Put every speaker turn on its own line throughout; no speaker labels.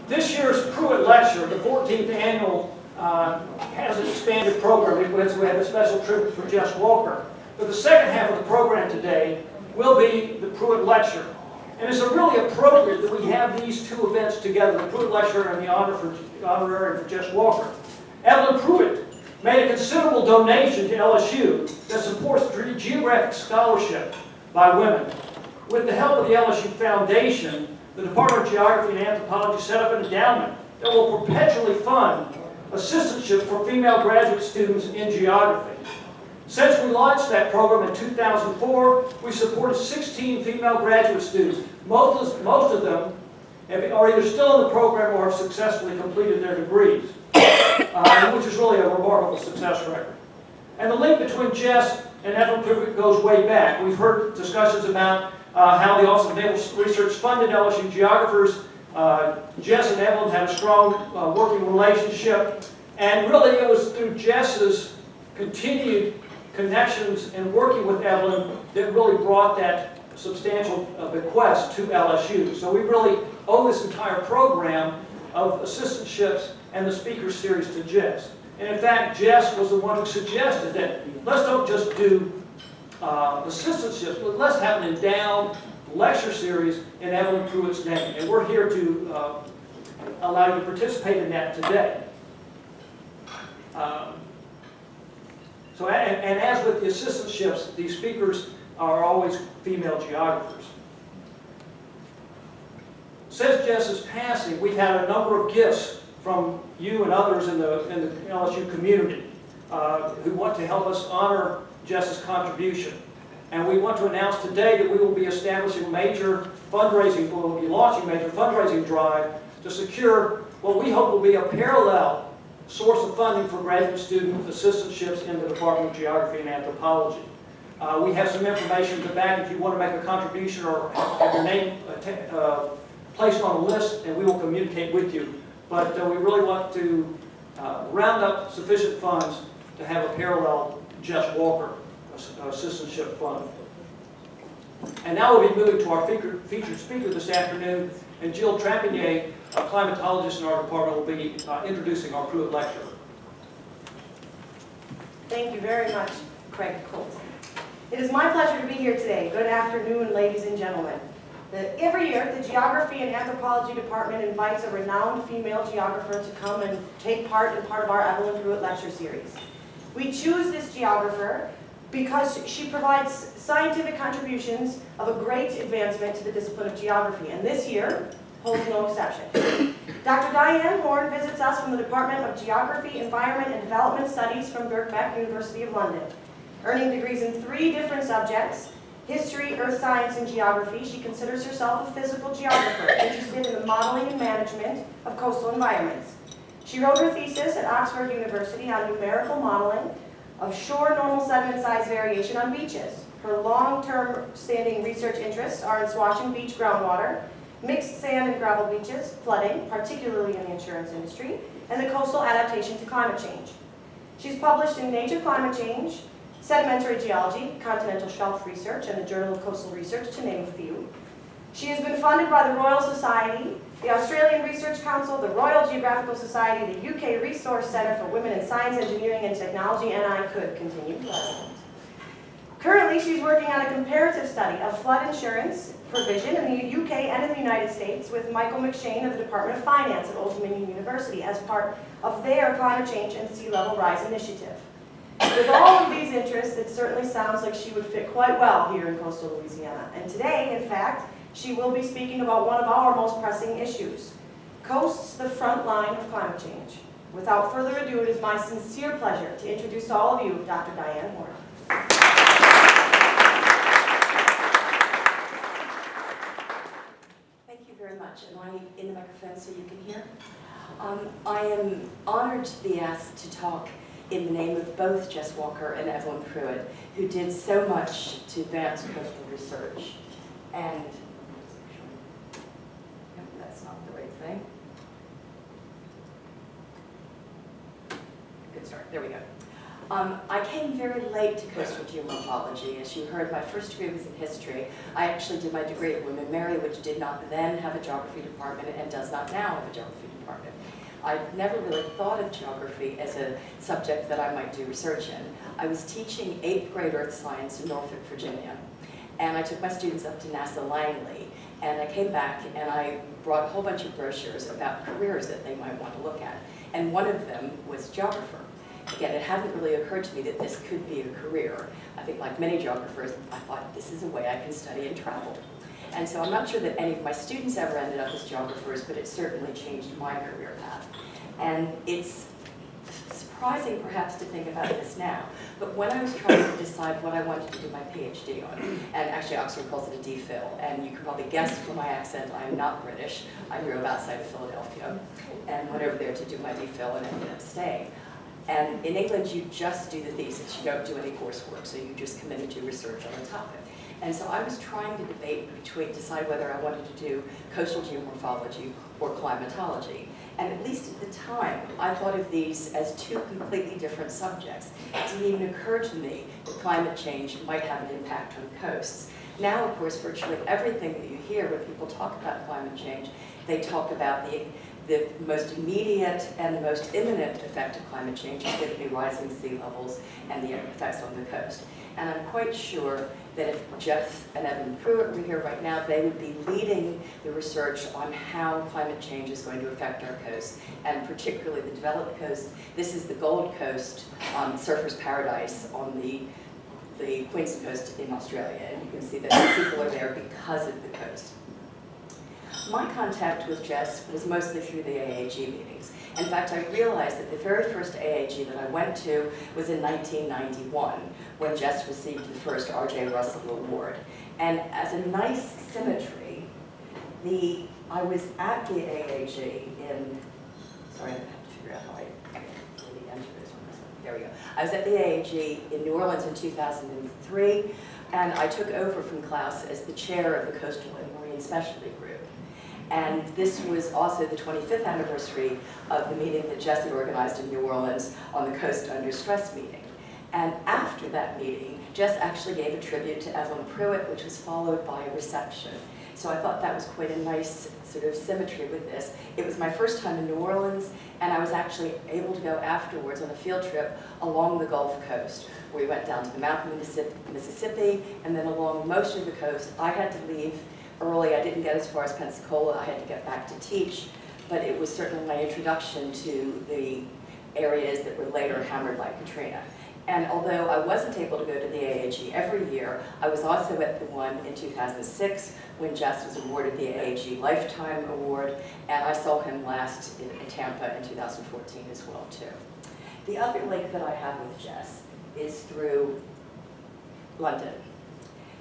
This year's Pruitt Lecture, the 14th annual, has an expanded program. We have a special tribute for Jess Walker. But the second half of the program today will be the Pruitt Lecture. And it's really appropriate that we have these two events together, the Pruitt Lecture and the honorary for Jess Walker. Evelyn Pruitt made a considerable donation to LSU that supports geographic scholarship by women. With the help of the LSU Foundation, the Department of Geography and Anthropology set up an endowment that will perpetually fund assistantship for female graduate students in geography. Since we launched that program in 2004, we supported 16 female graduate students. Most of them are either still in the program or have successfully completed their degrees, which is really a remarkable success record. And the link between Jess and Evelyn Pruitt goes way back. We've heard discussions about how the Office of Naval Research funded LSU geographers. Jess and Evelyn had a strong working relationship, and really it was through Jess's continued connections and working with Evelyn that really brought that substantial bequest to LSU. So we really owe this entire program of assistantships and the speaker series to Jess. And in fact, Jess was the one who suggested that let's don't just do assistantships, but let's have an endowed lecture series in Evelyn Pruitt's name. And we're here to allow you to participate in that today. And as with the assistantships, these speakers are always female geographers. Since Jess's passing, we've had a number of gifts from you and others in the LSU community who want to help us honor Jess's contribution. And we want to announce today that we will be establishing a major fundraising, we'll be launching a major fundraising drive to secure what we hope will be a parallel source of funding for graduate student assistantships in the Department of Geography and Anthropology. We have some information in the back if you want to make a contribution or have your name placed on a list, and we will communicate with you. But we really want to round up sufficient funds to have a parallel Jess Walker assistantship fund. And now we'll be moving to our featured speaker this afternoon, and Jill Trapinier, a climatologist in our department, will be introducing our Pruitt Lecture.
Thank you very much, Craig Colton. It is my pleasure to be here today. Good afternoon, ladies and gentlemen. Every year, the Geography and Anthropology Department invites a renowned female geographer to come and take part in part of our Evelyn Pruitt Lecture Series. We choose this geographer because she provides scientific contributions of a great advancement to the discipline of geography, and this year holds no exception. Dr. Diane Horn visits us from the Department of Geography, Environment, and Development Studies from Birkbeck, University of London. Earning degrees in 3 different subjects, history, earth science, and geography, she considers herself a physical geographer interested in the modeling and management of coastal environments. She wrote her thesis at Oxford University on numerical modeling of shore normal sediment size variation on beaches. Her long-term standing research interests are in swashing beach groundwater, mixed sand and gravel beaches, flooding, particularly in the insurance industry, and the coastal adaptation to climate change. She's published in Nature Climate Change, Sedimentary Geology, Continental Shelf Research, and the Journal of Coastal Research, to name a few. She has been funded by the Royal Society, the Australian Research Council, the Royal Geographical Society, the UK Resource Centre for Women in Science, Engineering, and Technology, and I could continue. Currently, she's working on a comparative study of flood insurance provision in the UK and in the United States with Michael McShane of the Department of Finance at Old Dominion University as part of their climate change and sea level rise initiative. With all of these interests, it certainly sounds like she would fit quite well here in coastal Louisiana. And today, in fact, she will be speaking about one of our most pressing issues, coasts, the front line of climate change. Without further ado, it is my sincere pleasure to introduce to all of you Dr. Diane Horn.
Thank you very much. Am I in the microphone so you can hear? I am honored to be asked to talk in the name of both Jess Walker and Evelyn Pruitt, who did so much to advance coastal research. And no, that's not the right thing. Good start. There we go. I came very late to coastal geomorphology. As you heard, my first degree was in history. I actually did my degree at William & Mary, which did not then have a geography department and does not now have a geography department. I never really thought of geography as a subject that I might do research in. I was teaching 8th grade earth science in Norfolk, Virginia, and I took my students up to NASA Langley, and I came back and I brought a whole bunch of brochures about careers that they might want to look at, and one of them was geographer. Again, it hadn't really occurred to me that this could be a career. I think like many geographers, I thought this is a way I can study and travel. And so I'm not sure that any of my students ever ended up as geographers, but it certainly changed my career path. And it's surprising perhaps to think about this now, but when I was trying to decide what I wanted to do my PhD on, and actually Oxford calls it a DPhil, and you can probably guess from my accent I am not British. I grew up outside of Philadelphia and went over there to do my DPhil and ended up staying. And in England, you just do the thesis. You don't do any coursework, so you just commit and do research on a topic. And so I was trying to decide whether I wanted to do coastal geomorphology or climatology. And at least at the time, I thought of these as two completely different subjects. It didn't even occur to me that climate change might have an impact on coasts. Now, of course, virtually everything that you hear when people talk about climate change, they talk about the most immediate and the most imminent effect of climate change is going to be rising sea levels and the effects on the coast. And I'm quite sure that if Jeff and Evan Pruitt were here right now, they would be leading the research on how climate change is going to affect our coast, and particularly the developed coast. This is the Gold Coast, surfer's paradise on the Queensland coast in Australia, and you can see that people are there because of the coast. My contact with Jess was mostly through the AAG meetings. In fact, I realized that the very first AAG that I went to was in 1991, when Jess received the first R.J. Russell Award. And as a nice symmetry, I was at the AAG in, sorry, I have to figure out how I really enter this one. There we go. I was at the AAG in New Orleans in 2003, and I took over from Klaus as the chair of the Coastal and Marine Specialty Group. And this was also the 25th anniversary of the meeting that Jesse organized in New Orleans on the Coast Under Stress meeting. And after that meeting, Jess actually gave a tribute to Evelyn Pruitt, which was followed by a reception. So I thought that was quite a nice sort of symmetry with this. It was my first time in New Orleans, and I was actually able to go afterwards on a field trip along the Gulf Coast, where we went down to the mouth of Mississippi, and then along most of the coast. I had to leave early. I didn't get as far as Pensacola. I had to get back to teach, but it was certainly my introduction to the areas that were later hammered by Katrina. And although I wasn't able to go to the AAG every year, I was also at the one in 2006 when Jess was awarded the AAG Lifetime Award, and I saw him last in Tampa in 2014 as well, too. The other link that I have with Jess is through London.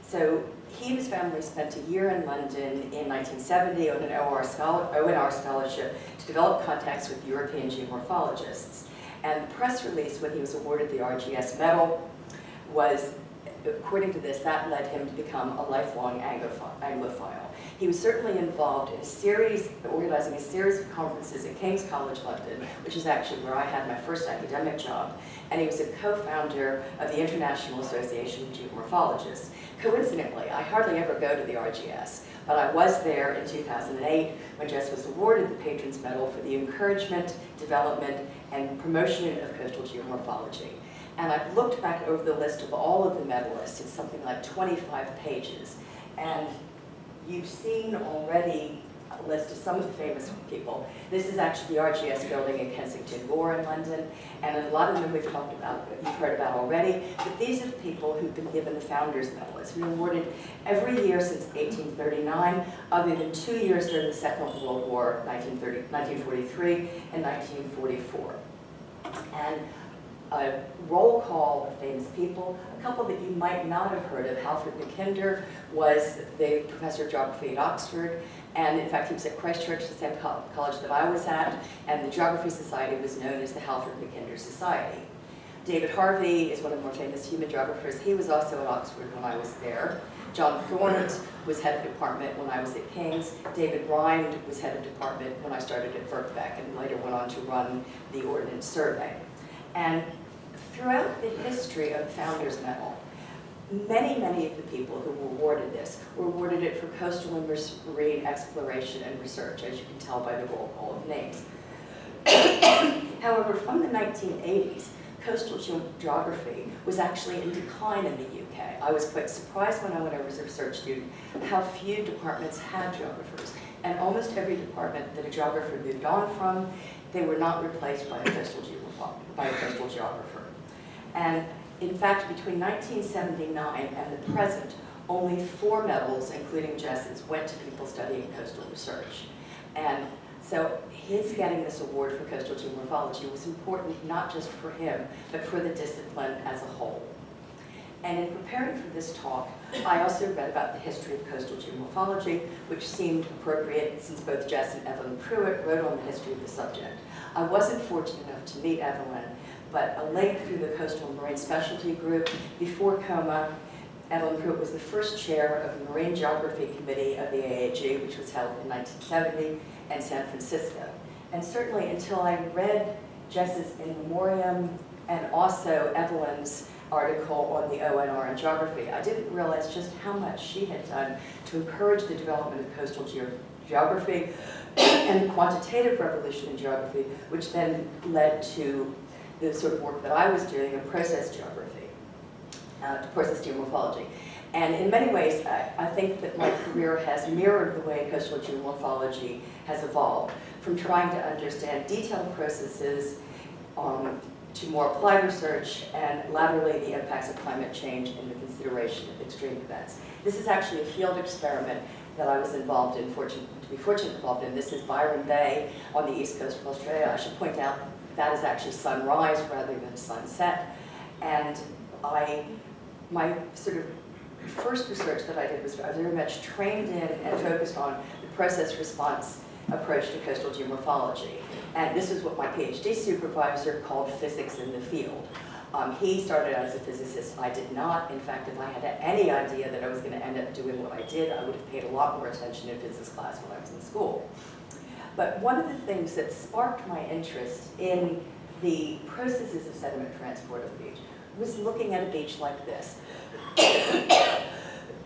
So he and his family spent a year in London in 1970 on an ONR scholarship to develop contacts with European geomorphologists. And the press release when he was awarded the RGS medal was, according to this, that led him to become a lifelong Anglophile. He was certainly involved in organizing a series of conferences at King's College London, which is actually where I had my first academic job. And he was a co-founder of the International Association of Geomorphologists. Coincidentally, I hardly ever go to the RGS, but I was there in 2008 when Jess was awarded the Patrons Medal for the encouragement, development, and promotion of coastal geomorphology. And I've looked back over the list of all of the medalists. It's something like 25 pages. And you've seen already a list of some of the famous people. This is actually the RGS building in Kensington Gore in London, and a lot of them we've talked about, you've heard about already, but these are the people who've been given the Founders Medal. It's been awarded every year since 1839, other than 2 years during the Second World War, 1943 and 1944. And a roll call of famous people. A couple that you might not have heard of. Halford Mackinder was the professor of geography at Oxford, and in fact he was at Christ Church, the same college that I was at, and the Geography Society was known as the Halford Mackinder Society. David Harvey is one of the more famous human geographers. He was also at Oxford when I was there. John Thorne was head of department when I was at King's. David Rind was head of department when I started at Birkbeck and later went on to run the Ordnance Survey. And throughout the history of the Founders Medal, many of the people who were awarded this were awarded it for coastal and marine exploration and research, as you can tell by the roll call of names. However, from the 1980s, coastal geography was actually in decline in the UK. I was quite surprised when I went over as a research student how few departments had geographers. And almost every department that a geographer moved on from, they were not replaced by a coastal geographer. And in fact, between 1979 and the present, only 4 medals, including Jess's, went to people studying coastal research. And so his getting this award for coastal geomorphology was important not just for him, but for the discipline as a whole. And in preparing for this talk, I also read about the history of coastal geomorphology, which seemed appropriate since both Jess and Evelyn Pruitt wrote on the history of the subject. I wasn't fortunate enough to meet Evelyn, but a link through the Coastal and Marine Specialty Group. Before COMA, Evelyn Pruitt was the first chair of the Marine Geography Committee of the AAG, which was held in 1970 in San Francisco. And certainly until I read Jess's In Memoriam and also Evelyn's article on the ONR and geography, I didn't realize just how much she had done to encourage the development of coastal geography and the quantitative revolution in geography, which then led to the sort of work that I was doing in process geography, process geomorphology. And in many ways, I think that my career has mirrored the way coastal geomorphology has evolved, from trying to understand detailed processes to more applied research, and laterally the impacts of climate change and the consideration of extreme events. This is actually a field experiment that I was involved in, involved in. This is Byron Bay on the east coast of Australia. I should point out that is actually sunrise rather than sunset. And my sort of first research that I did was I was very much trained in and focused on the process response approach to coastal geomorphology. And this is what my PhD supervisor called physics in the field. He started out as a physicist. I did not. In fact, if I had any idea that I was going to end up doing what I did, I would have paid a lot more attention in physics class when I was in school. But one of the things that sparked my interest in the processes of sediment transport of the beach was looking at a beach like this.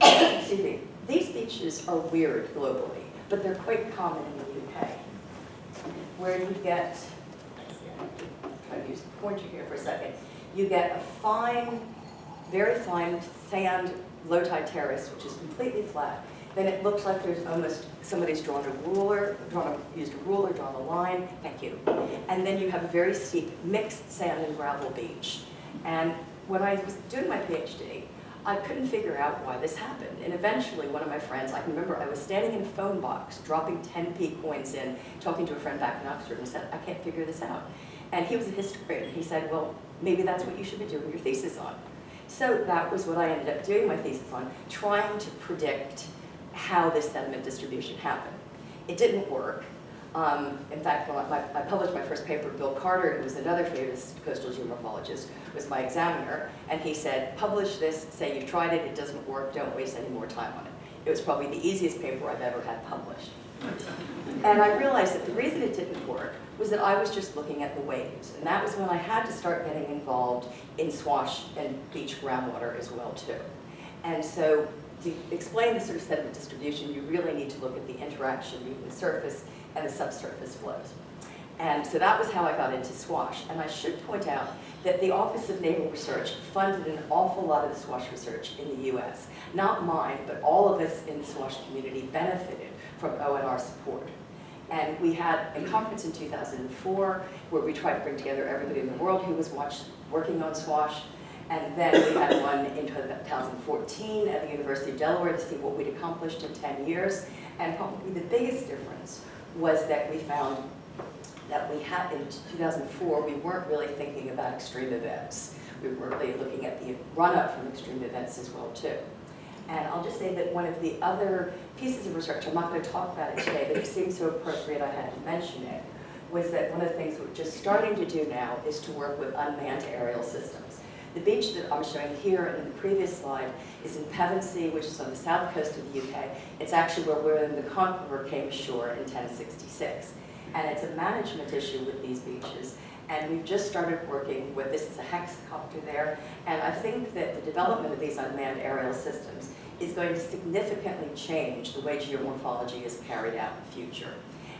Excuse me. These beaches are weird globally, but they're quite common in the UK, where you get, I'm trying to use the pointer here for a second, you get a fine, very fine sand low tide terrace, which is completely flat. Then it looks like there's almost, somebody's used a ruler, drawn a line, thank you. And then you have a very steep mixed sand and gravel beach. And when I was doing my PhD, I couldn't figure out why this happened. And eventually one of my friends, I can remember I was standing in a phone box, dropping 10p coins in, talking to a friend back in Oxford, and said, I can't figure this out. And he was a historian. He said, well, maybe that's what you should be doing your thesis on. So that was what I ended up doing my thesis on, trying to predict how this sediment distribution happened. It didn't work. In fact, when I published my first paper, Bill Carter, who was another famous coastal geomorphologist, was my examiner, and he said, publish this, say you tried it, it doesn't work, don't waste any more time on it. It was probably the easiest paper I've ever had published. And I realized that the reason it didn't work was that I was just looking at the waves, and that was when I had to start getting involved in swash and beach groundwater as well too. And so to explain the sort of sediment distribution, you really need to look at the interaction between the surface and the subsurface flows. And so that was how I got into swash. And I should point out that the Office of Naval Research funded an awful lot of the swash research in the US. Not mine, but all of us in the swash community benefited from ONR support. And we had a conference in 2004 where we tried to bring together everybody in the world who was working on swash. And then we had one in 2014 at the University of Delaware to see what we'd accomplished in 10 years. And probably the biggest difference was that we found that we had, in 2004, we weren't really thinking about extreme events. We were really looking at the run-up from extreme events as well, too. And I'll just say that one of the other pieces of research, I'm not going to talk about it today, but it seemed so appropriate I had to mention it, was that one of the things we're just starting to do now is to work with unmanned aerial systems. The beach that I'm showing here and in the previous slide is in Pevensey, which is on the south coast of the UK. It's actually where William the Conqueror came ashore in 1066. And it's a management issue with these beaches. And we've just started working with, this is a hexacopter there, and I think that the development of these unmanned aerial systems is going to significantly change the way geomorphology is carried out in the future.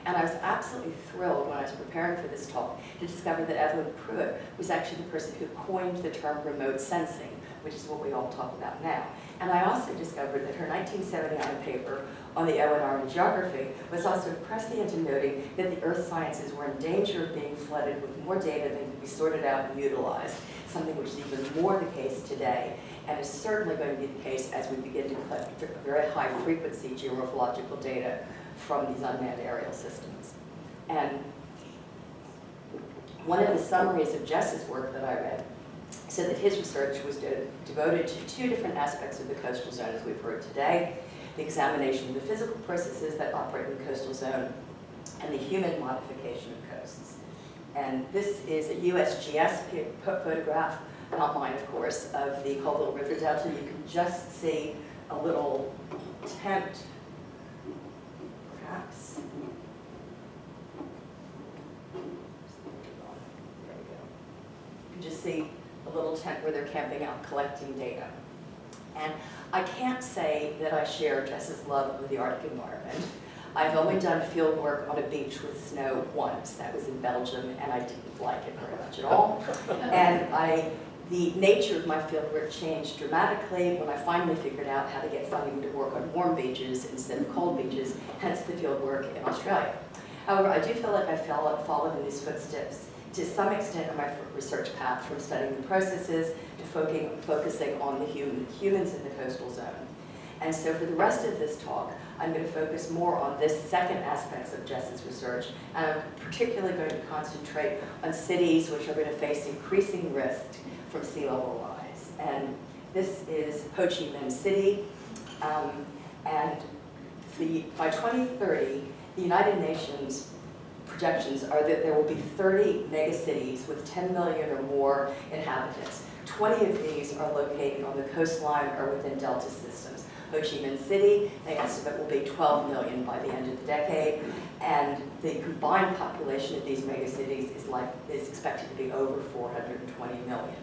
And I was absolutely thrilled when I was preparing for this talk to discover that Evelyn Pruitt was actually the person who coined the term remote sensing, which is what we all talk about now. And I also discovered that her 1979 paper on the ONR in geography was also prescient in noting that the earth sciences were in danger of being flooded with more data than could be sorted out and utilized, something which is even more the case today, and is certainly going to be the case as we begin to collect very high frequency geomorphological data from these unmanned aerial systems. And one of the summaries of Jess's work that I read said that his research was devoted to two different aspects of the coastal zone, as we've heard today: the examination of the physical processes that operate in the coastal zone and the human modification of coasts. And this is a USGS photograph, not mine of course, of the Colville River Delta. You can just see a little tent, perhaps. There we go. You can just see a little tent where they're camping out collecting data. And I can't say that I share Jess's love of the Arctic environment. I've only done field work on a beach with snow once. That was in Belgium, and I didn't like it very much at all. And the nature of my field work changed dramatically when I finally figured out how to get funding to work on warm beaches instead of cold beaches, hence the field work in Australia. However, I do feel like I followed in these footsteps to some extent on my research path, from studying the processes to focusing on the humans in the coastal zone. And so for the rest of this talk, I'm going to focus more on this second aspect of Jess's research, and I'm particularly going to concentrate on cities which are going to face increasing risk from sea level rise. And this is Ho Chi Minh City, and by 2030, the United Nations projections are that there will be 30 megacities with 10 million or more inhabitants. 20 of these are located on the coastline or within delta systems. Ho Chi Minh City, they estimate, will be 12 million by the end of the decade, and the combined population of these megacities is expected to be over 420 million.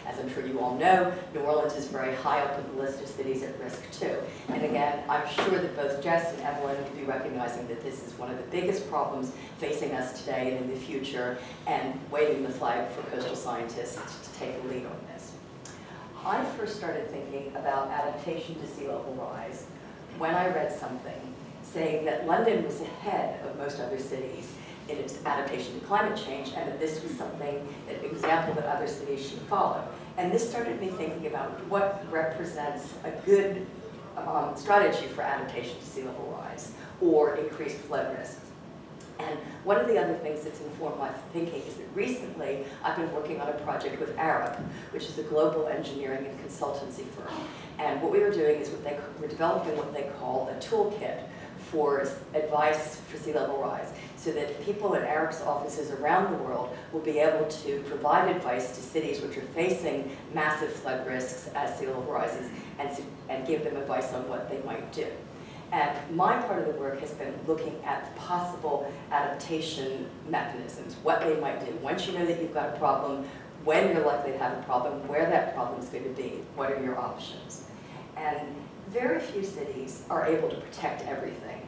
As I'm sure you all know, New Orleans is very high up on the list of cities at risk too. And again, I'm sure that both Jess and Evelyn will be recognizing that this is one of the biggest problems facing us today and in the future, and waving the flag for coastal scientists to take a lead on this. I first started thinking about adaptation to sea level rise when I read something saying that London was ahead of most other cities in its adaptation to climate change, and that this was something, an example that other cities should follow. And this started me thinking about what represents a good strategy for adaptation to sea level rise or increased flood risk. And one of the other things that's informed my thinking is that recently I've been working on a project with Arup, which is a global engineering and consultancy firm. And what we were doing is we're developing what they call a toolkit for advice for sea level rise, so that people in Arup's offices around the world will be able to provide advice to cities which are facing massive flood risks as sea level rises, and give them advice on what they might do. And my part of the work has been looking at possible adaptation mechanisms, what they might do. Once you know that you've got a problem, when you're likely to have a problem, where that problem is going to be, what are your options. And very few cities are able to protect everything,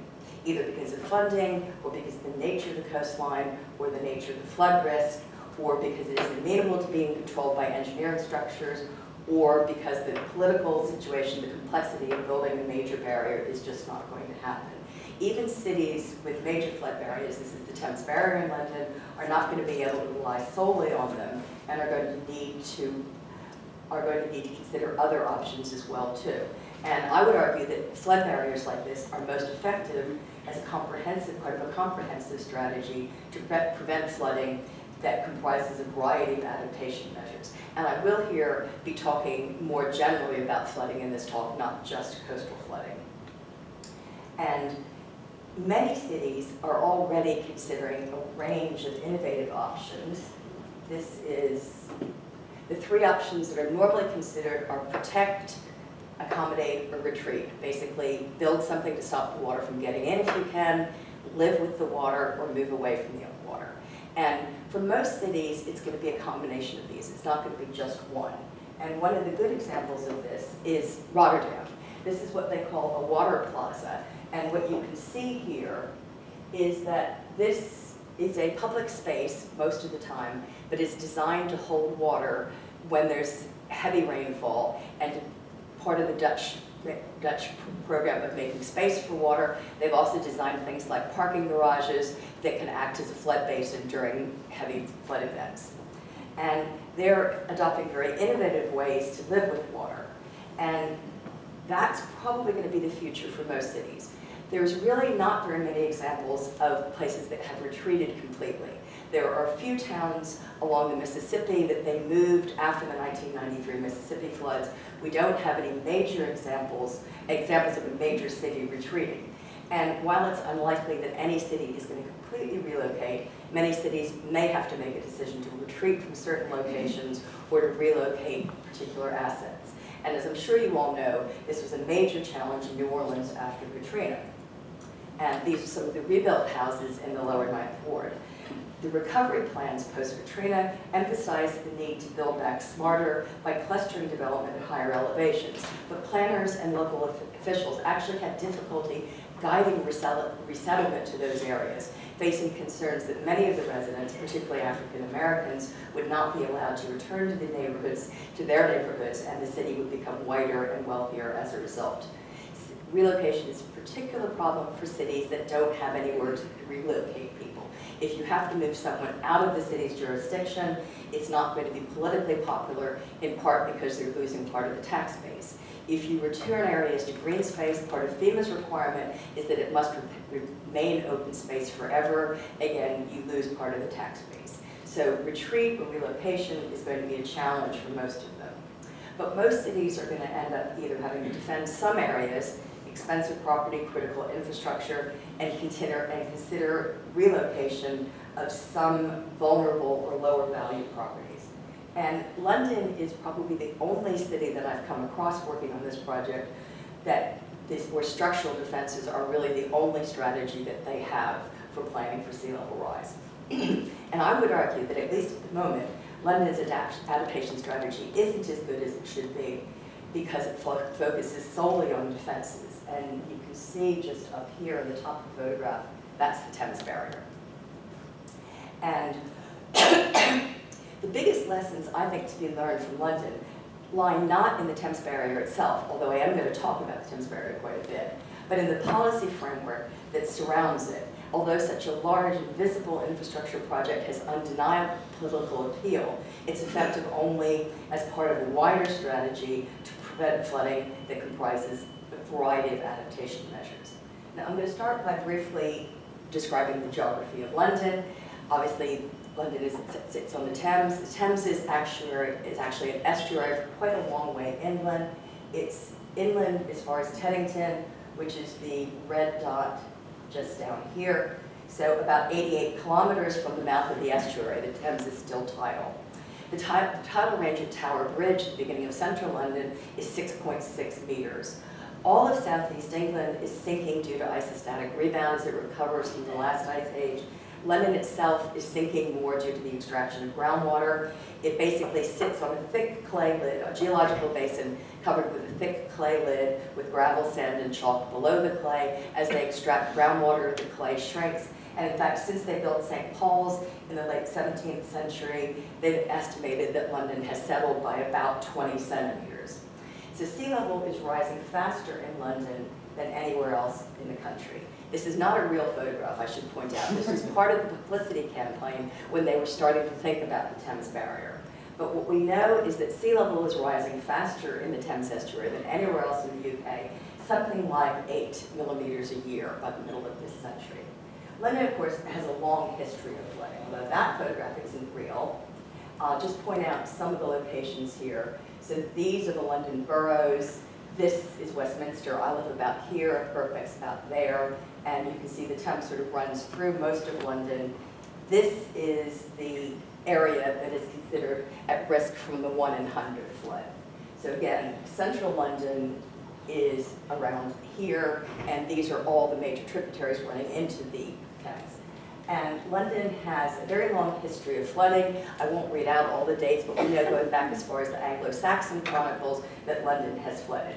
either because of funding, or because of the nature of the coastline, or the nature of the flood risk, or because it is amenable to being controlled by engineering structures, or because the political situation, the complexity of building a major barrier is just not going to happen. Even cities with major flood barriers, this is the Thames Barrier in London, are not going to be able to rely solely on them, and are going to need to consider other options as well too. And I would argue that flood barriers like this are most effective as a comprehensive part of a comprehensive strategy to prevent flooding that comprises a variety of adaptation measures. And I will here be talking more generally about flooding in this talk, not just coastal flooding. And many cities are already considering a range of innovative options. This is the three options that are normally considered are protect, accommodate, or retreat. Basically, build something to stop the water from getting in if you can, live with the water or move away from the water. And for most cities, it's going to be a combination of these. It's not going to be just one. And one of the good examples of this is Rotterdam. This is what they call a water plaza. And what you can see here is that this is a public space most of the time, but it's designed to hold water when there's heavy rainfall. And part of the Dutch program of making space for water, they've also designed things like parking garages that can act as a flood basin during heavy flood events. And they're adopting very innovative ways to live with water. And that's probably going to be the future for most cities. There's really not very many examples of places that have retreated completely. There are a few towns along the Mississippi that they moved after the 1993 Mississippi floods. We don't have any major examples of a major city retreating. And while it's unlikely that any city is going to completely relocate, many cities may have to make a decision to retreat from certain locations or to relocate particular assets. And as I'm sure you all know, this was a major challenge in New Orleans after Katrina. And these are some of the rebuilt houses in the lower Ninth Ward. The recovery plans post-Katrina emphasized the need to build back smarter by clustering development at higher elevations. But planners and local officials actually had difficulty guiding resettlement to those areas, facing concerns that many of the residents, particularly African Americans, would not be allowed to return to the neighborhoods, to their neighborhoods, and the city would become whiter and wealthier as a result. Relocation is a particular problem for cities that don't have anywhere to relocate people. If you have to move someone out of the city's jurisdiction, it's not going to be politically popular, in part because they're losing part of the tax base. If you return areas to green space, part of FEMA's requirement is that it must remain open space forever. Again, you lose part of the tax base. So retreat or relocation is going to be a challenge for most of them. But most cities are going to end up either having to defend some areas, expensive property, critical infrastructure, and consider relocation of some vulnerable or lower value properties. And London is probably the only city that I've come across working on this project where structural defenses are really the only strategy that they have for planning for sea level rise. And I would argue that at least at the moment, London's adaptation strategy isn't as good as it should be because it focuses solely on defenses. And you can see just up here in the top of the photograph, that's the Thames Barrier. And the biggest lessons, I think, to be learned from London lie not in the Thames Barrier itself, although I am going to talk about the Thames Barrier quite a bit, but in the policy framework that surrounds it. Although such a large and visible infrastructure project has undeniable political appeal, it's effective only as part of a wider strategy to prevent flooding that comprises a variety of adaptation measures. Now, I'm going to start by briefly describing the geography of London. Obviously, London sits on the Thames. The Thames is actually an estuary for quite a long way inland. It's inland as far as Teddington, which is the red dot just down here. So about 88 kilometers from the mouth of the estuary, the Thames is still tidal. The tidal range at Tower Bridge at the beginning of central London is 6.6 meters. All of southeast England is sinking due to isostatic rebound as it recovers from the last ice age. London itself is sinking more due to the extraction of groundwater. It basically sits on a thick clay lid, a geological basin covered with a thick clay lid with gravel, sand, and chalk below the clay. As they extract groundwater, the clay shrinks. And in fact, since they built St. Paul's in the late 17th century, they've estimated that London has settled by about 20 centimeters. So sea level is rising faster in London than anywhere else in the country. This is not a real photograph, I should point out. This was part of the publicity campaign when they were starting to think about the Thames Barrier. But what we know is that sea level is rising faster in the Thames estuary than anywhere else in the UK, something like 8 millimeters a year by the middle of this century. London, of course, has a long history of flooding, although that photograph isn't real. I'll just point out some of the locations here. So these are the London boroughs. This is Westminster. I live about here, Birkbeck's about there, and you can see the Thames sort of runs through most of London. This is the area that is considered at risk from the 1 in 100 flood. So again, central London is around here, and these are all the major tributaries running into the Thames. And London has a very long history of flooding. I won't read out all the dates, but we know going back as far as the Anglo-Saxon chronicles that London has flooded.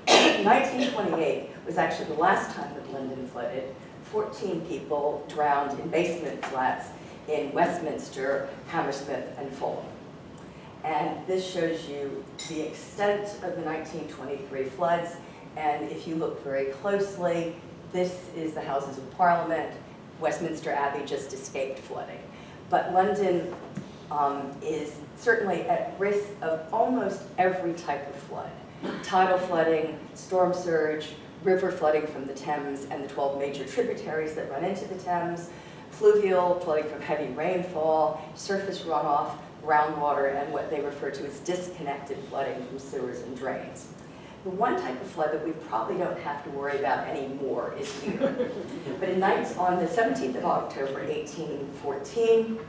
1928 was actually the last time that London flooded. 14 people drowned in basement flats in Westminster, Hammersmith, and Fulham. And this shows you the extent of the 1923 floods. And if you look very closely, this is the Houses of Parliament. Westminster Abbey just escaped flooding. But London is certainly at risk of almost every type of flood. Tidal flooding, storm surge, river flooding from the Thames and the 12 major tributaries that run into the Thames, fluvial flooding from heavy rainfall, surface runoff, groundwater, and what they refer to as disconnected flooding from sewers and drains. The one type of flood that we probably don't have to worry about anymore is beer. But on the 17th of October, 1814,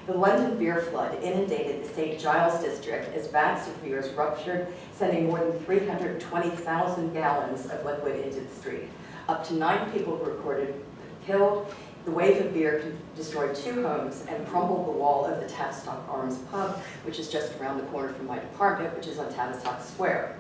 the London beer flood inundated the St. Giles district as vats of beers ruptured, sending more than 320,000 gallons of liquid into the street. Up to 9 people were recorded killed. The wave of beer destroyed 2 homes and crumbled the wall of the Tavistock Arms pub, which is just around the corner from my department, which is on Tavistock Square.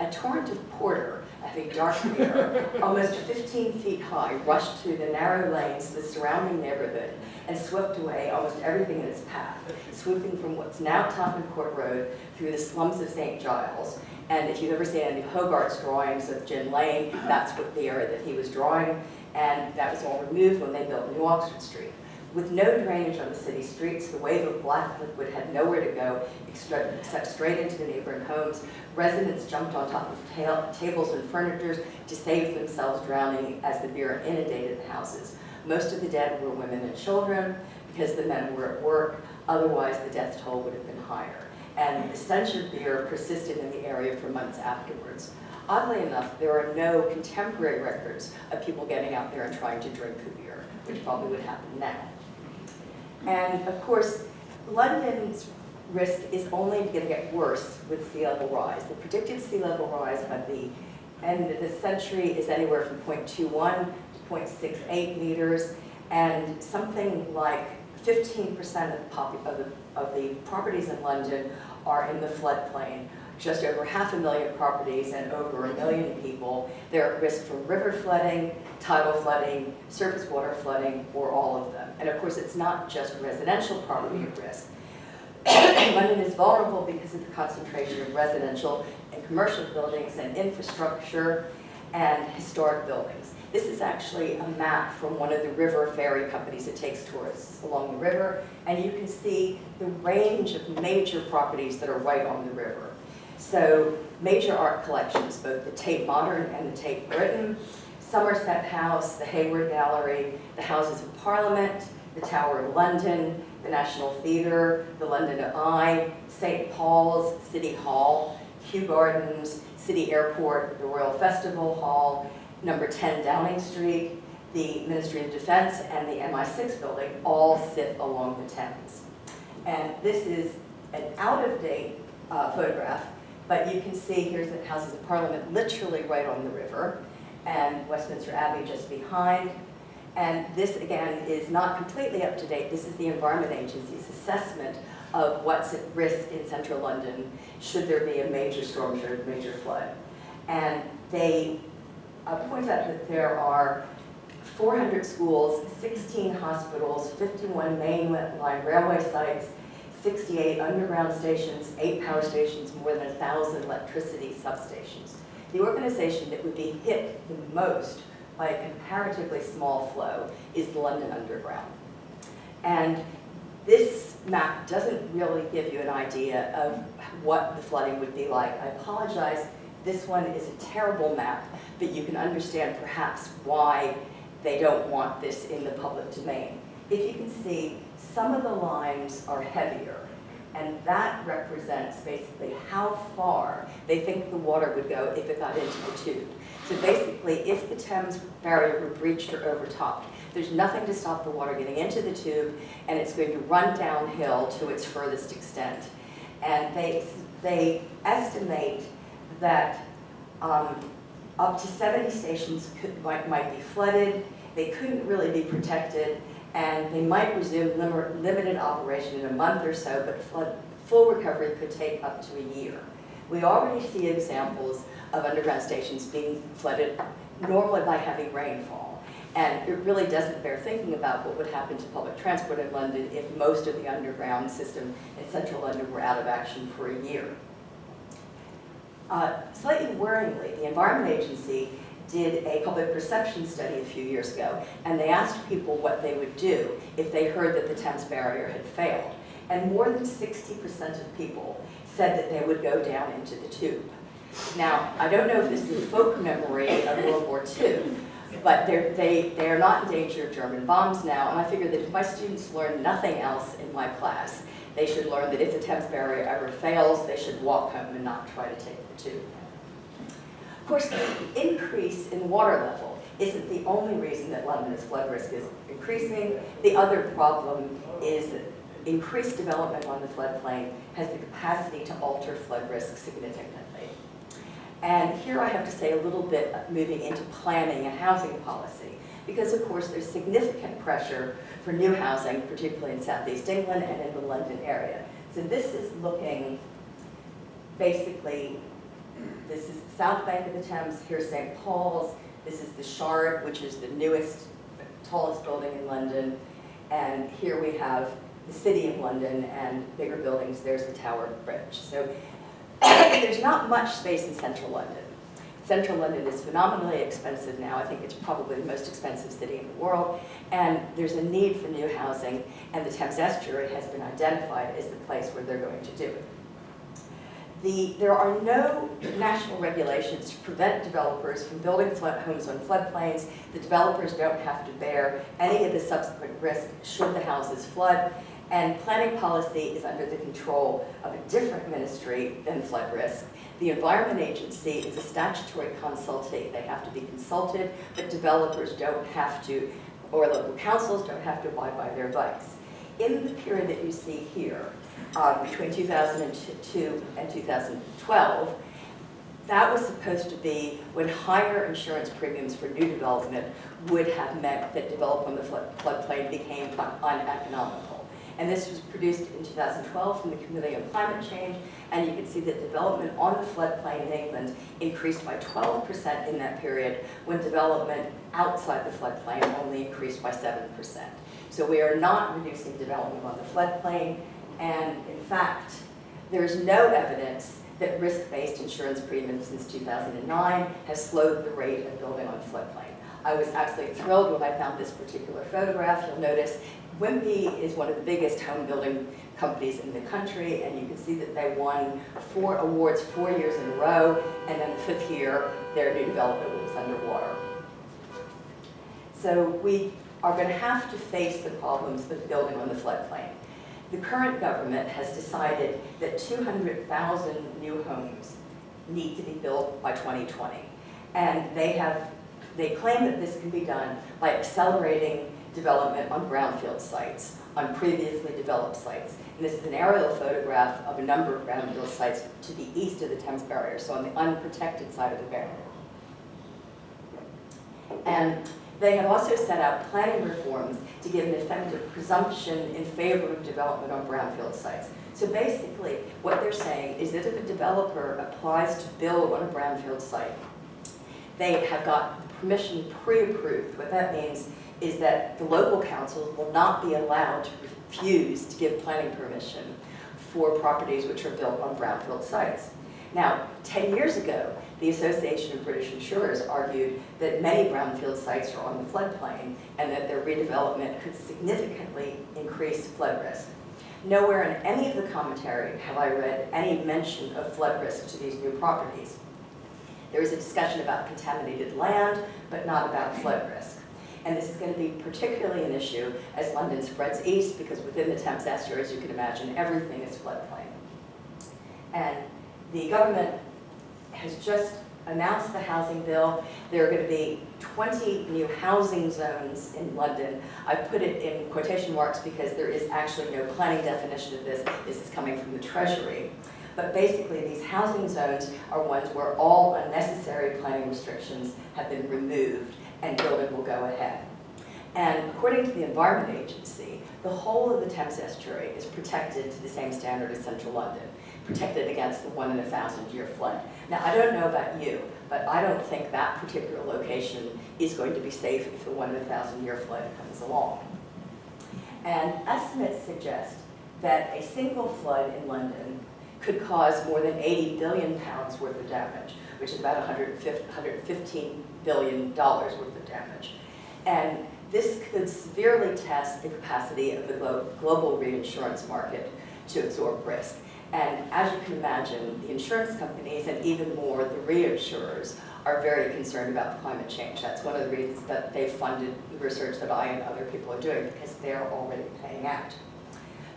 A torrent of porter, I think dark beer, almost 15 feet high, rushed through the narrow lanes of the surrounding neighborhood and swept away almost everything in its path, swooping from what's now Tottenham Court Road through the slums of St. Giles. And if you've ever seen any of Hogarth's drawings of Gin Lane, that's what the area that he was drawing. And that was all removed when they built New Oxford Street. With no drainage on the city streets, the wave of black liquid had nowhere to go except straight into the neighboring homes. Residents jumped on top of tables and furniture to save themselves drowning as the beer inundated the houses. Most of the dead were women and children because the men were at work. Otherwise, the death toll would have been higher. And the stench of beer persisted in the area for months afterwards. Oddly enough, there are no contemporary records of people getting out there and trying to drink the beer, which probably would happen now. And of course, London's risk is only going to get worse with sea level rise. The predicted sea level rise by the end of the century is anywhere from 0.21 to 0.68 meters, and something like 15% of the properties in London are in the floodplain. Just over 500,000 properties and over 1 million people, they're at risk from river flooding, tidal flooding, surface water flooding, or all of them. And of course, it's not just residential property at risk. London is vulnerable because of the concentration of residential and commercial buildings and infrastructure and historic buildings. This is actually a map from one of the river ferry companies that takes tourists along the river, and you can see the range of major properties that are right on the river. So major art collections, both the Tate Modern and the Tate Britain, Somerset House, the Hayward Gallery, the Houses of Parliament, the Tower of London, the National Theatre, the London Eye, St. Paul's, City Hall, Kew Gardens, City Airport, the Royal Festival Hall, number 10 Downing Street, the Ministry of Defense, and the MI6 building all sit along the Thames. And this is an out-of-date photograph, but you can see here's the Houses of Parliament literally right on the river, and Westminster Abbey just behind. And this, again, is not completely up to date. This is the Environment Agency's assessment of what's at risk in central London should there be a major storm surge, major flood. And they point out that there are 400 schools, 16 hospitals, 51 main line railway sites, 68 underground stations, 8 power stations, more than 1,000 electricity substations. The organization that would be hit the most by a comparatively small flow is the London Underground. And this map doesn't really give you an idea of what the flooding would be like. I apologize, this one is a terrible map, but you can understand perhaps why they don't want this in the public domain. If you can see, some of the lines are heavier, and that represents basically how far they think the water would go if it got into the tube. So basically, if the Thames barrier were breached or overtopped, there's nothing to stop the water getting into the tube, and it's going to run downhill to its furthest extent. And they estimate that Up to 70 stations might be flooded. They couldn't really be protected, and they might resume limited operation in a month or so, but full recovery could take up to a year. We already see examples of underground stations being flooded normally by heavy rainfall. And it really doesn't bear thinking about what would happen to public transport in London if most of the underground system in central London were out of action for a year. Slightly worryingly, the Environment Agency did a public perception study a few years ago, and they asked people what they would do if they heard that the Thames barrier had failed. And more than 60% of people said that they would go down into the tube. Now, I don't know if this is a folk memory of World War II, but they are not in danger of German bombs now, and I figured that if my students learn nothing else in my class, they should learn that if the Thames barrier ever fails, they should walk home and not try to take the tube. Of course, the increase in water level isn't the only reason that London's flood risk is increasing. The other problem is that increased development on the floodplain has the capacity to alter flood risk significantly. And here I have to say a little bit moving into planning and housing policy, because of course there's significant pressure for new housing, particularly in Southeast England and in the London area. So this is looking, basically, this is the south bank of the Thames, here's St. Paul's, this is the Shard, which is the newest, tallest building in London, and here we have the City of London and bigger buildings, there's the Tower Bridge. So there's not much space in central London. Central London is phenomenally expensive now. I think it's probably the most expensive city in the world. And there's a need for new housing, and the Thames Estuary has been identified as the place where they're going to do it. There are no national regulations to prevent developers from building homes on floodplains. The developers don't have to bear any of the subsequent risk should the houses flood. And planning policy is under the control of a different ministry than flood risk. The Environment Agency is a statutory consultee. They have to be consulted, but developers don't have to, or local councils don't have to abide by their advice. In the period that you see here, between 2002 and 2012, that was supposed to be when higher insurance premiums for new development would have meant that development on the floodplain became uneconomical. And this was produced in 2012 from the Committee on Climate Change, and you can see that development on the floodplain in England increased by 12% in that period, when development outside the floodplain only increased by 7%. So we are not reducing development on the floodplain, and in fact, there is no evidence that risk-based insurance premiums since 2009 has slowed the rate of building on floodplain. I was absolutely thrilled when I found this particular photograph. You'll notice Wimpy is one of the biggest home building companies in the country, and you can see that they won 4 awards 4 years in a row, and then the 5th year, their new development was underwater. So we are going to have to face the problems with building on the floodplain. The current government has decided that 200,000 new homes need to be built by 2020, and they claim that this can be done by accelerating development on brownfield sites, on previously developed sites. And this is an aerial photograph of a number of brownfield sites to the east of the Thames barrier, so on the unprotected side of the barrier. And they have also set out planning reforms to give an effective presumption in favor of development on brownfield sites. So basically, what they're saying is that if a developer applies to build on a brownfield site, they have got permission pre-approved. What that means is that the local councils will not be allowed to refuse to give planning permission for properties which are built on brownfield sites. Now, 10 years ago, the Association of British Insurers argued that many brownfield sites are on the floodplain and that their redevelopment could significantly increase flood risk. Nowhere in any of the commentary have I read any mention of flood risk to these new properties. There is a discussion about contaminated land, but not about flood risk. And this is going to be particularly an issue as London spreads east, because within the Thames Estuary, as you can imagine, everything is floodplain. And the government has just announced the housing bill. There are going to be 20 new housing zones in London. I put it in quotation marks because there is actually no planning definition of this. This is coming from the Treasury. But basically, these housing zones are ones where all unnecessary planning restrictions have been removed and building will go ahead. And according to the Environment Agency, the whole of the Thames estuary is protected to the same standard as central London, protected against the 1 in 1,000-year flood. Now, I don't know about you, but I don't think that particular location is going to be safe if the 1 in 1,000-year flood comes along. And estimates suggest that a single flood in London could cause more than £80 billion worth of damage, which is about $115 billion worth of damage. And this could severely test the capacity of the global reinsurance market to absorb risk. And as you can imagine, the insurance companies and even more the reinsurers are very concerned about climate change. That's one of the reasons that they've funded the research that I and other people are doing, because they're already paying out.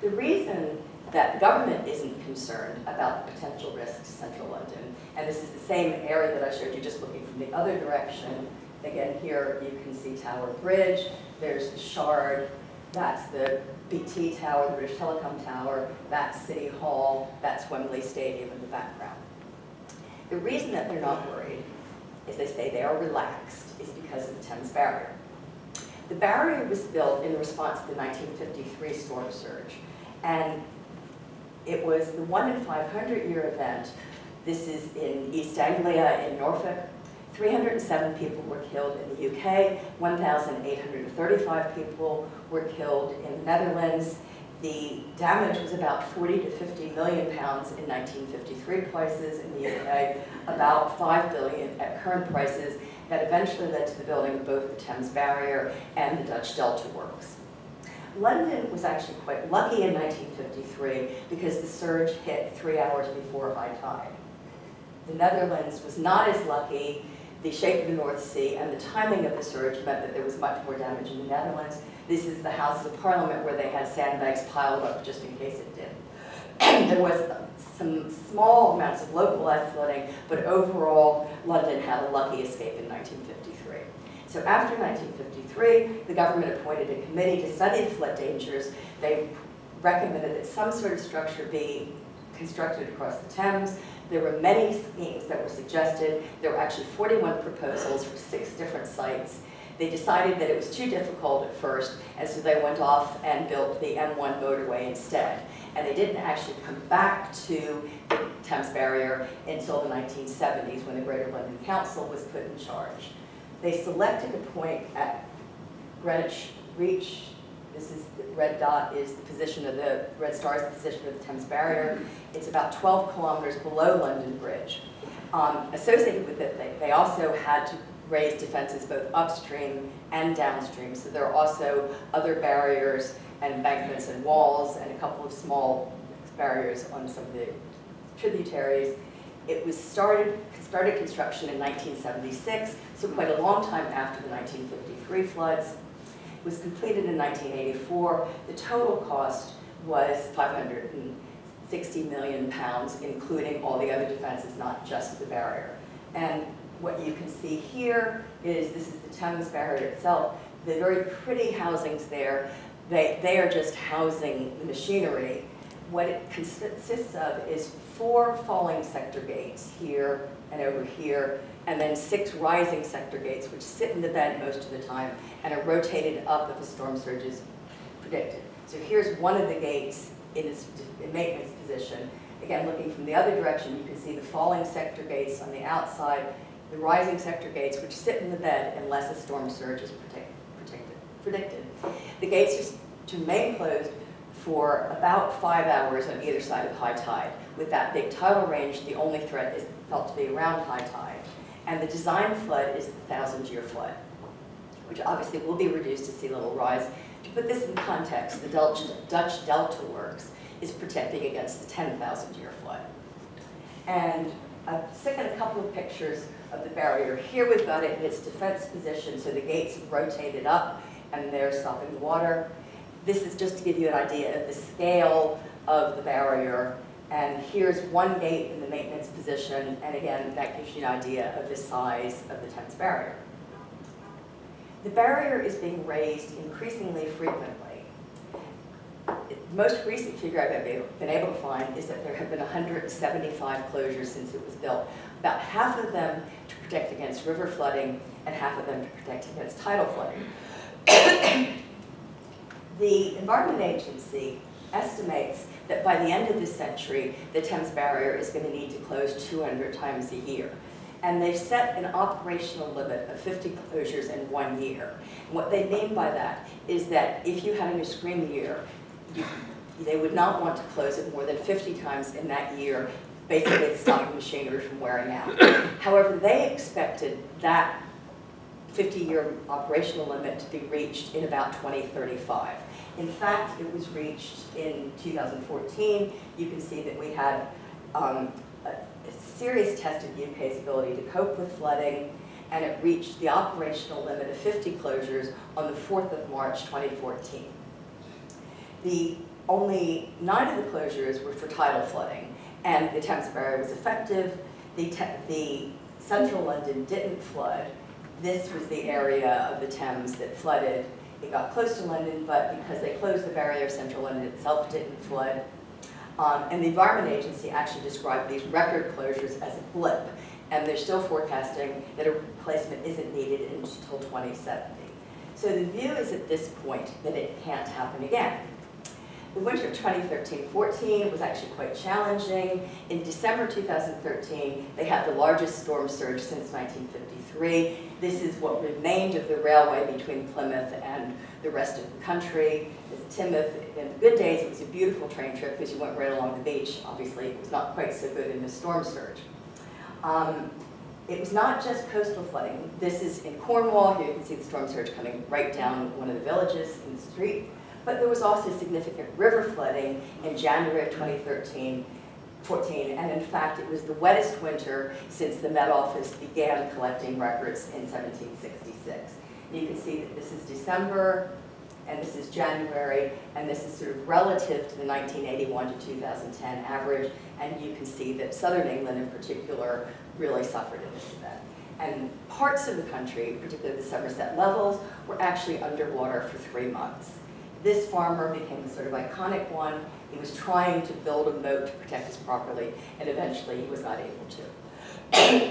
The reason that the government isn't concerned about the potential risk to central London, and this is the same area that I showed you just looking from the other direction. Again, here you can see Tower Bridge, there's the Shard, that's the BT Tower, the British Telecom Tower, that's City Hall, that's Wembley Stadium in the background. The reason that they're not worried, is they say they are relaxed, is because of the Thames Barrier. The barrier was built in response to the 1953 storm surge, and it was the 1 in 500-year event. This is in East Anglia in Norfolk. 307 people were killed in the UK, 1,835 people were killed in the Netherlands. The damage was about 40 to 50 million pounds in 1953 prices in the UK, about 5 billion at current prices, that eventually led to the building of both the Thames Barrier and the Dutch Delta Works. London was actually quite lucky in 1953 because the surge hit 3 hours before high tide. The Netherlands was not as lucky. The shape of the North Sea and the timing of the surge meant that there was much more damage in the Netherlands. This is the Houses of Parliament where they had sandbags piled up just in case it did. There was some small amounts of localized flooding, but overall, London had a lucky escape in 1953. So after 1953, the government appointed a committee to study the flood dangers. They recommended that some sort of structure be constructed across the Thames. There were many schemes that were suggested. There were actually 41 proposals for 6 different sites. They decided that it was too difficult at first, and so they went off and built the M1 motorway instead. And they didn't actually come back to the Thames Barrier until the 1970s, when the Greater London Council was put in charge. They selected a point at Greenwich Reach. This is the red dot is the position of the red star is the position of the Thames Barrier. It's about 12 kilometers below London Bridge. Associated with it, they also had to raise defenses both upstream and downstream. So there are also other barriers and embankments and walls and a couple of small barriers on some of the tributaries. It was started construction in 1976, so quite a long time after the 1953 floods. It was completed in 1984. The total cost was £560 million, including all the other defenses, not just the barrier. And what you can see here is this is the Thames Barrier itself. The very pretty housings there, they are just housing the machinery. What it consists of is 4 falling sector gates here and over here, and then 6 rising sector gates, which sit in the bed most of the time and are rotated up if a storm surge is predicted. So here's one of the gates in its maintenance position. Again, looking from the other direction, you can see the falling sector gates on the outside, the rising sector gates, which sit in the bed unless a storm surge is predicted. The gates are to remain closed for about 5 hours on either side of high tide. With that big tidal range, the only threat is felt to be around high tide. And the design flood is the 1,000-year flood, which obviously will be reduced to sea level rise. To put this in context, the Dutch Delta Works is protecting against the 10,000-year flood. And I've taken a couple of pictures of the barrier. Here we've got it in its defense position, so the gates have rotated up and they're stopping the water. This is just to give you an idea of the scale of the barrier. And here's one gate in the maintenance position, and again, that gives you an idea of the size of the Thames Barrier. The barrier is being raised increasingly frequently. most recent figure I've been able to find is that there have been 175 closures since it was built. About half of them to protect against river flooding and half of them to protect against tidal flooding. The Environment Agency estimates that by the end of this century, the Thames Barrier is going to need to close 200 times a year. And they've set an operational limit of 50 closures in 1 year. And what they mean by that is that if you had an extreme year, they would not want to close it more than 50 times in that year, basically stopping machinery from wearing out. However, they expected that 50-year operational limit to be reached in about 2035. In fact, it was reached in 2014. You can see that we had a serious test of the UK's ability to cope with flooding, and it reached the operational limit of 50 closures on the 4th of March 2014. The only 9 of the closures were for tidal flooding, and the Thames Barrier was effective. The central London didn't flood. This was the area of the Thames that flooded. It got close to London, but because they closed the barrier, central London itself didn't flood. And the Environment Agency actually described these record closures as a blip, and they're still forecasting that a replacement isn't needed until 2070. So the view is at this point that it can't happen again. The winter of 2013-14 was actually quite challenging. In December 2013, they had the largest storm surge since 1953. This is what remained of the railway between Plymouth and the rest of the country. Timoth, in the good days, it was a beautiful train trip because you went right along the beach. Obviously, it was not quite so good in the storm surge. It was not just coastal flooding. This is in Cornwall. Here you can see the storm surge coming right down one of the villages in the street. But there was also significant river flooding in January of 2014, and in fact, it was the wettest winter since the Met Office began collecting records in 1766. And you can see that this is December, and this is January, and this is sort of relative to the 1981 to 2010 average, and you can see that southern England in particular really suffered in this event. And parts of the country, particularly the Somerset levels, were actually underwater for 3 months. This farmer became a sort of iconic one. He was trying to build a moat to protect his property, and eventually he was not able to.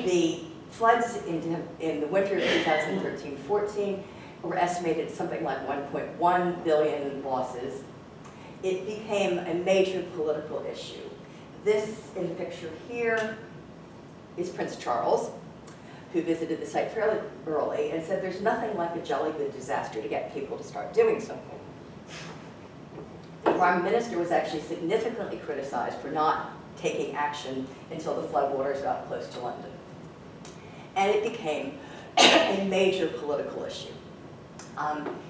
The floods in the winter of 2013-14 were estimated at something like 1.1 billion losses. It became a major political issue. This, in the picture here, is Prince Charles, who visited the site fairly early and said there's nothing like a jolly good disaster to get people to start doing something. The Prime Minister was actually significantly criticized for not taking action until the floodwaters got close to London. And it became a major political issue.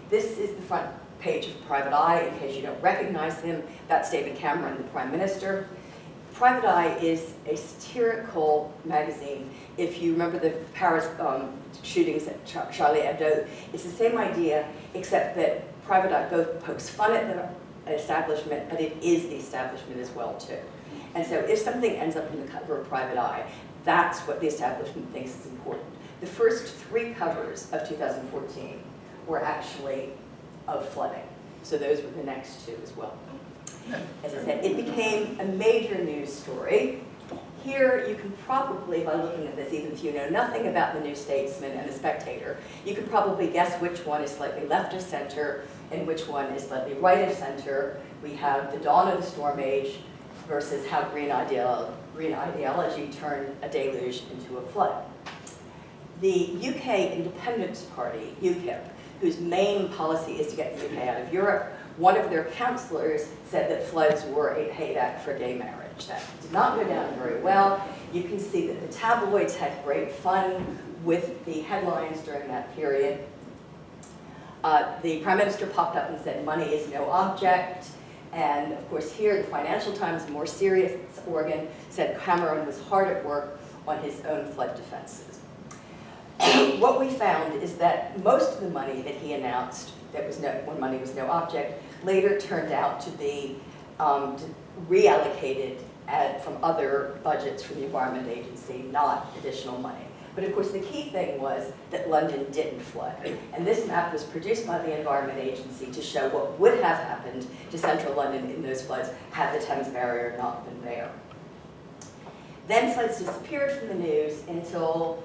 This is the front page of Private Eye, in case you don't recognize him. That's David Cameron, the Prime Minister. Private Eye is a satirical magazine. If you remember the Paris shootings at Charlie Hebdo, it's the same idea, except that Private Eye both pokes fun at the establishment, but it is the establishment as well, too. And so if something ends up in the cover of Private Eye, that's what the establishment thinks is important. The first 3 covers of 2014 were actually of flooding. So those were the next 2 as well. As I said, it became a major news story. Here you can probably, by looking at this, even if you know nothing about the New Statesman and the Spectator, you can probably guess which one is slightly left of center and which one is slightly right of center. We have the dawn of the storm age versus how green ideology turned a deluge into a flood. The UK Independence Party, UKIP, whose main policy is to get the UK out of Europe, one of their councillors said that floods were a payback for gay marriage. That did not go down very well. You can see that the tabloids had great fun with the headlines during that period. The Prime Minister popped up and said, money is no object. And of course here, the Financial Times, a more serious organ, said Cameron was hard at work on his own flood defenses. What we found is that most of the money that he announced, when money was no object, later turned out to be reallocated from other budgets from the Environment Agency, not additional money. But of course, the key thing was that London didn't flood. And this map was produced by the Environment Agency to show what would have happened to central London in those floods had the Thames Barrier not been there. Then floods disappeared from the news until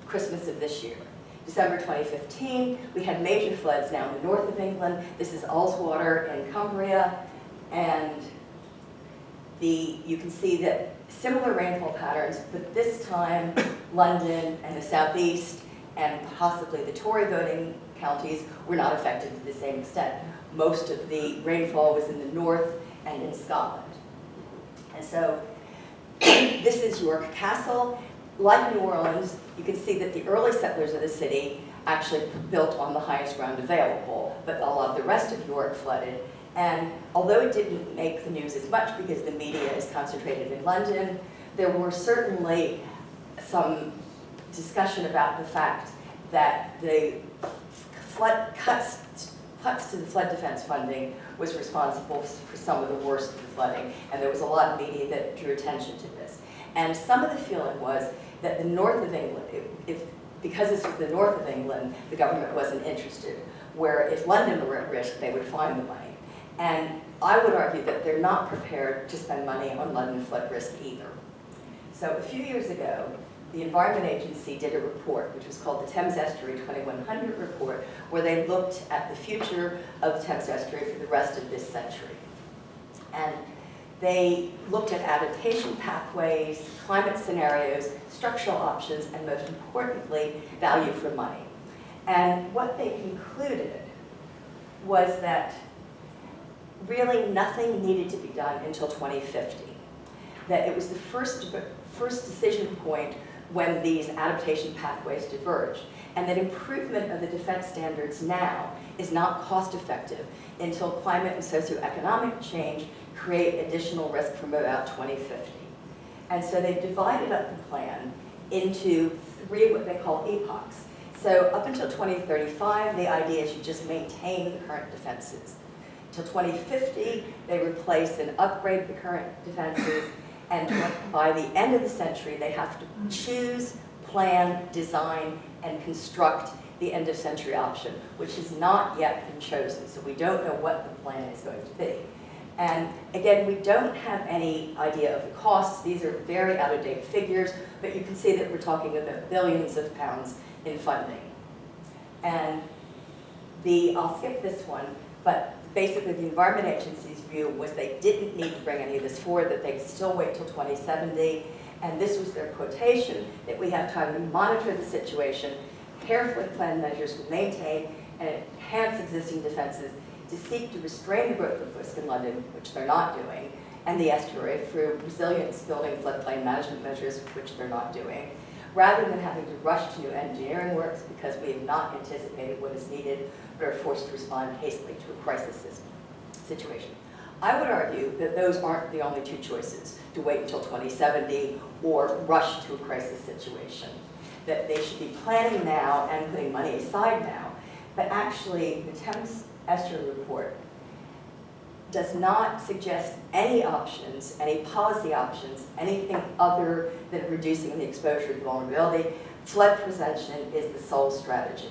Christmas of this year. December 2015, we had major floods now in the north of England. This is Ullswater in Cumbria, and you can see that similar rainfall patterns, but this time London and the southeast and possibly the Tory voting counties were not affected to the same extent. Most of the rainfall was in the north and in Scotland. And so this is York Castle. Like New Orleans, you can see that the early settlers of the city actually built on the highest ground available, but a lot of the rest of York flooded. And although it didn't make the news as much because the media is concentrated in London, there were certainly some discussion about the fact that the flood cuts to the flood defense funding was responsible for some of the worst of the flooding, and there was a lot of media that drew attention to this. And some of the feeling was that the north of England, because this was the north of England, the government wasn't interested, where if London were at risk, they would find the money. And I would argue that they're not prepared to spend money on London flood risk either. So a few years ago, the Environment Agency did a report, which was called the Thames Estuary 2100 report, where they looked at the future of the Thames Estuary for the rest of this century. And they looked at adaptation pathways, climate scenarios, structural options, and most importantly, value for money. And what they concluded was that really nothing needed to be done until 2050. That it was the first decision point when these adaptation pathways diverged, and that improvement of the defense standards now is not cost effective until climate and socioeconomic change create additional risk from about 2050. And so they divided up the plan into three what they call epochs. So up until 2035, the idea is you just maintain the current defenses. Till 2050, they replace and upgrade the current defenses, and by the end of the century, they have to choose, plan, design, and construct the end of century option, which has not yet been chosen, so we don't know what the plan is going to be. And again, we don't have any idea of the costs. These are very out-of-date figures, but you can see that we're talking about billions of pounds in funding. And I'll skip this one, but basically the Environment Agency's view was they didn't need to bring any of this forward, that they could still wait till 2070. And this was their quotation, that we have time to monitor the situation, carefully plan measures to maintain and enhance existing defenses, to seek to restrain the growth of risk in London, which they're not doing, and the estuary through resilience building floodplain management measures, which they're not doing, rather than having to rush to new engineering works because we have not anticipated what is needed, but are forced to respond hastily to a crisis situation. I would argue that those aren't the only two choices, to wait until 2070 or rush to a crisis situation. That they should be planning now and putting money aside now, but actually the Thames Estuary report does not suggest any options, any policy options, anything other than reducing the exposure to vulnerability. Flood prevention is the sole strategy.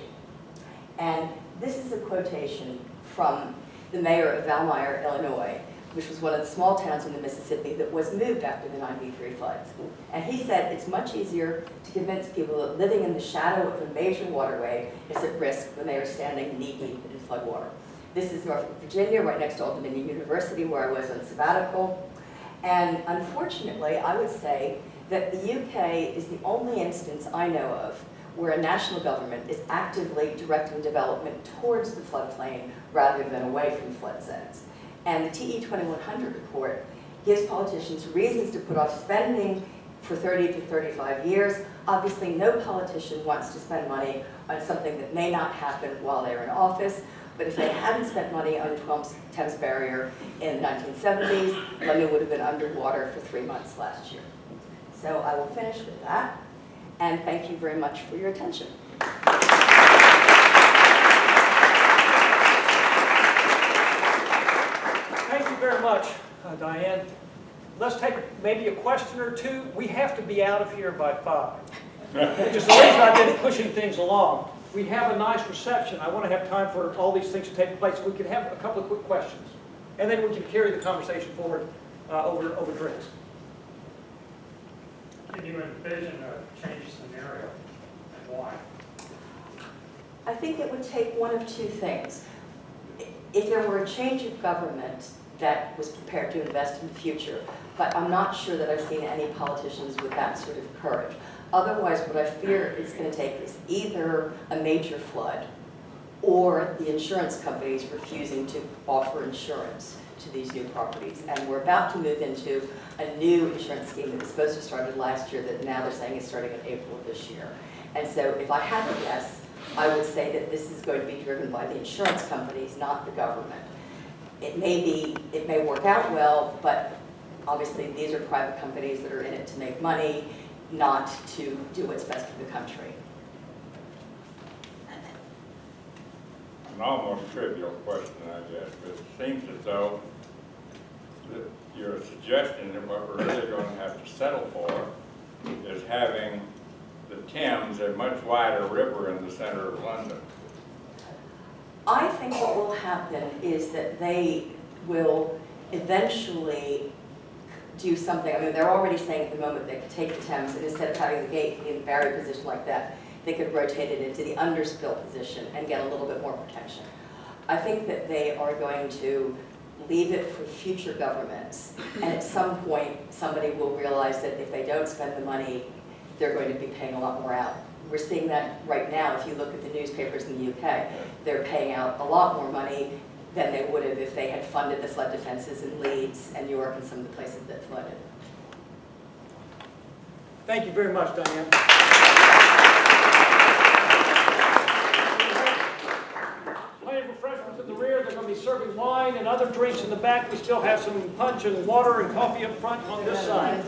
And this is a quotation from the mayor of Valmeyer, Illinois, which was one of the small towns in the Mississippi that was moved after the '93 floods. And he said it's much easier to convince people that living in the shadow of a major waterway is at risk when they are standing knee-deep in floodwater. This is Norfolk, Virginia, right next to Old Dominion University, where I was on sabbatical. And unfortunately, I would say that the UK is the only instance I know of where a national government is actively directing development towards the floodplain rather than away from flood zones. And the TE 2100 report gives politicians reasons to put off spending for 30 to 35 years. Obviously, no politician wants to spend money on something that may not happen while they're in office. But if they hadn't spent money on the Thames Barrier in the 1970s, London would have been underwater for 3 months last year. So I will finish with that, and thank you very much for your attention.
Thank you very much, Diane. Let's take maybe a question or two. We have to be out of here by 5. which is the reason I've been pushing things along. We have a nice reception. I want to have time for all these things to take place. We can have a couple of quick questions, and then we can carry the conversation forward over drinks.
Can you envision a change scenario and why?
I think it would take one of two things. If there were a change of government that was prepared to invest in the future, but I'm not sure that I've seen any politicians with that sort of courage. Otherwise, what I fear it's going to take is either a major flood or the insurance companies refusing to offer insurance to these new properties. And we're about to move into a new insurance scheme that was supposed to have started last year that now they're saying is starting in April of this year. And so if I had to guess, I would say that this is going to be driven by the insurance companies, not the government. It may work out well, but obviously these are private companies that are in it to make money, not to do what's best for the country.
An almost trivial question, I guess, but it seems as though that you're suggesting that what we're really going to have to settle for is having the Thames, a much wider river in the center of London.
I think what will happen is that they will eventually do something. I mean, they're already saying at the moment they could take the Thames, and instead of having the gate in a barrier position like that, they could rotate it into the underspill position and get a little bit more protection. I think that they are going to leave it for future governments, and at some point somebody will realize that if they don't spend the money, they're going to be paying a lot more out. We're seeing that right now. If you look at the newspapers in the UK, they're paying out a lot more money than they would have if they had funded the flood defenses in Leeds and York and some of the places that flooded.
Thank you very much, Diane. Plenty of refreshments in the rear. They're going to be serving wine and other drinks in the back. We still have some punch and water and coffee up front on this side.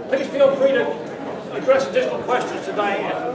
Please feel free to address additional questions to Diane.